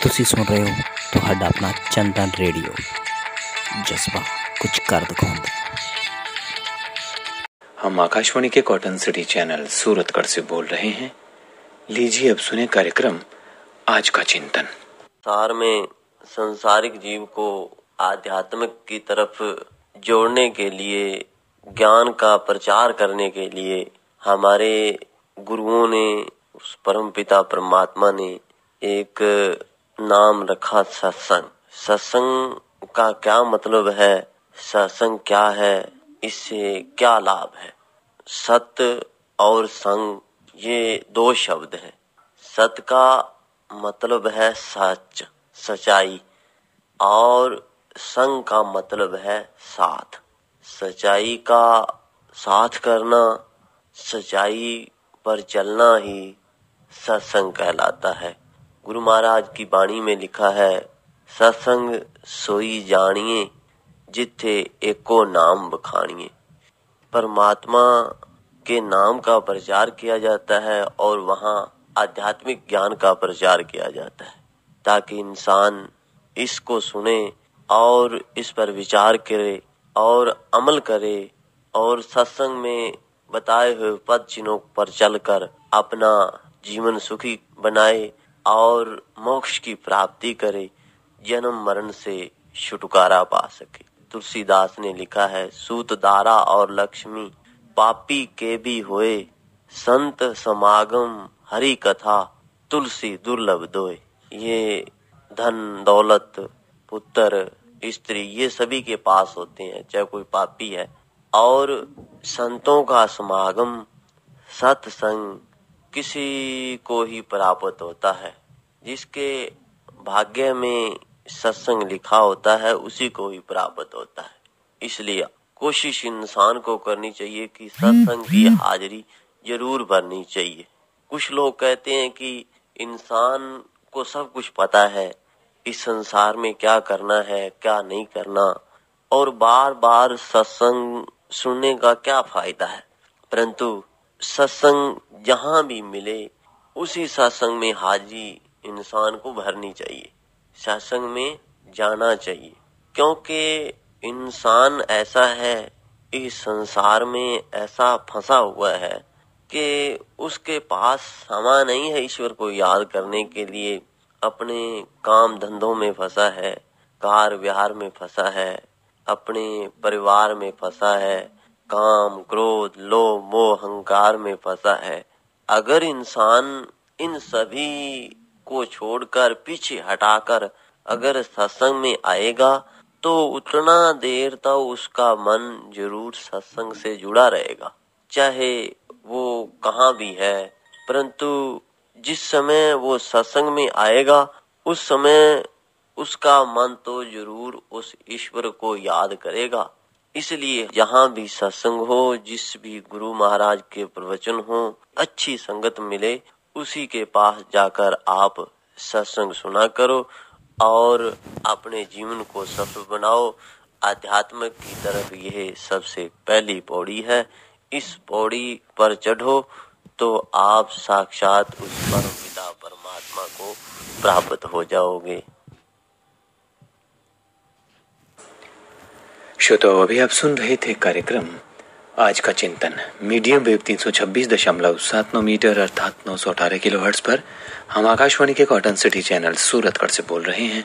ਤੁਸੀਂ ਸੁਣ ਰਹੇ ਹੋ ਤੁਹਾਡਾ ਆਪਣਾ ਚੰਦਨ रेडियो जज्बा कुछ कर दिखाऊंगा। हम आकाशवाणी के कॉटन सिटी चैनल सूरतगढ़ से बोल रहे हैं। लीजिए अब सुने कार्यक्रम आज का चिंतन। संसार में संसारिक जीव को आध्यात्मिक की तरफ जोड़ने के लिए, ज्ञान का प्रचार करने के लिए हमारे गुरुओं ने, उस परम पिता परमात्मा ने एक नाम रखा सत्संग। सत्संग का क्या मतलब है, सत्संग क्या है, इससे क्या लाभ है। सत्य और संग ये दो शब्द हैं। सत्य का मतलब है सच, सच्चाई, और संग का मतलब है साथ। सच्चाई का साथ करना, सच्चाई पर चलना ही सत्संग कहलाता है। गुरु महाराज की वाणी में लिखा है, सत्संग सोई जानिए जिथे एको नाम बखानिए। परमात्मा के नाम का प्रचार किया जाता है और वहाँ आध्यात्मिक ज्ञान का प्रचार किया जाता है, ताकि इंसान इसको सुने और इस पर विचार करे और अमल करे और सत्संग में बताए हुए पद चिन्हों पर चलकर अपना जीवन सुखी बनाए और मोक्ष की प्राप्ति करे, जन्म मरण से छुटकारा पा सके। तुलसीदास ने लिखा है, सूत दारा और लक्ष्मी पापी के भी होए, संत समागम हरि कथा तुलसी दुर्लभ दोए। ये धन दौलत पुत्र स्त्री ये सभी के पास होते हैं, चाहे कोई पापी है। और संतों का समागम सत्संग किसी को ही प्राप्त होता है। जिसके भाग्य में सत्संग लिखा होता है उसी को ही प्राप्त होता है। इसलिए कोशिश इंसान को करनी चाहिए कि सत्संग की हाजिरी जरूर भरनी चाहिए। कुछ लोग कहते हैं कि इंसान को सब कुछ पता है, इस संसार में क्या करना है क्या नहीं करना, और बार बार सत्संग सुनने का क्या फायदा है। परंतु सत्संग जहाँ भी मिले उसी सत्संग में हाजिरी इंसान को भरनी चाहिए, सत्संग में जाना चाहिए। क्योंकि इंसान ऐसा है, इस संसार में ऐसा फंसा हुआ है कि उसके पास समय नहीं है ईश्वर को याद करने के लिए। अपने काम धंधों में फंसा है, कार व्यवहार में फंसा है, अपने परिवार में फंसा है, काम क्रोध लोभ मोह अहंकार में फंसा है। अगर इंसान इन सभी को छोड़कर पीछे हटाकर अगर सत्संग में आएगा तो उतना देर तक उसका मन जरूर सत्संग से जुड़ा रहेगा, चाहे वो कहाँ भी है। परंतु जिस समय वो सत्संग में आएगा उस समय उसका मन तो जरूर उस ईश्वर को याद करेगा। इसलिए जहाँ भी सत्संग हो, जिस भी गुरु महाराज के प्रवचन हो, अच्छी संगत मिले उसी के पास जाकर आप सत्संग सुना करो और अपने जीवन को सफल बनाओ। आध्यात्मिक की तरफ यह सबसे पहली पौड़ी है। इस पौड़ी पर चढ़ो तो आप साक्षात उस परम पिता परमात्मा को प्राप्त हो जाओगे। श्रोताओ, अभी आप सुन रहे थे कार्यक्रम आज का चिंतन। मीडियम वेव 326.79 मीटर अर्थात 918 किलोहर्ट्ज पर हम आकाशवाणी के कॉटन सिटी चैनल सूरतगढ़ से बोल रहे हैं।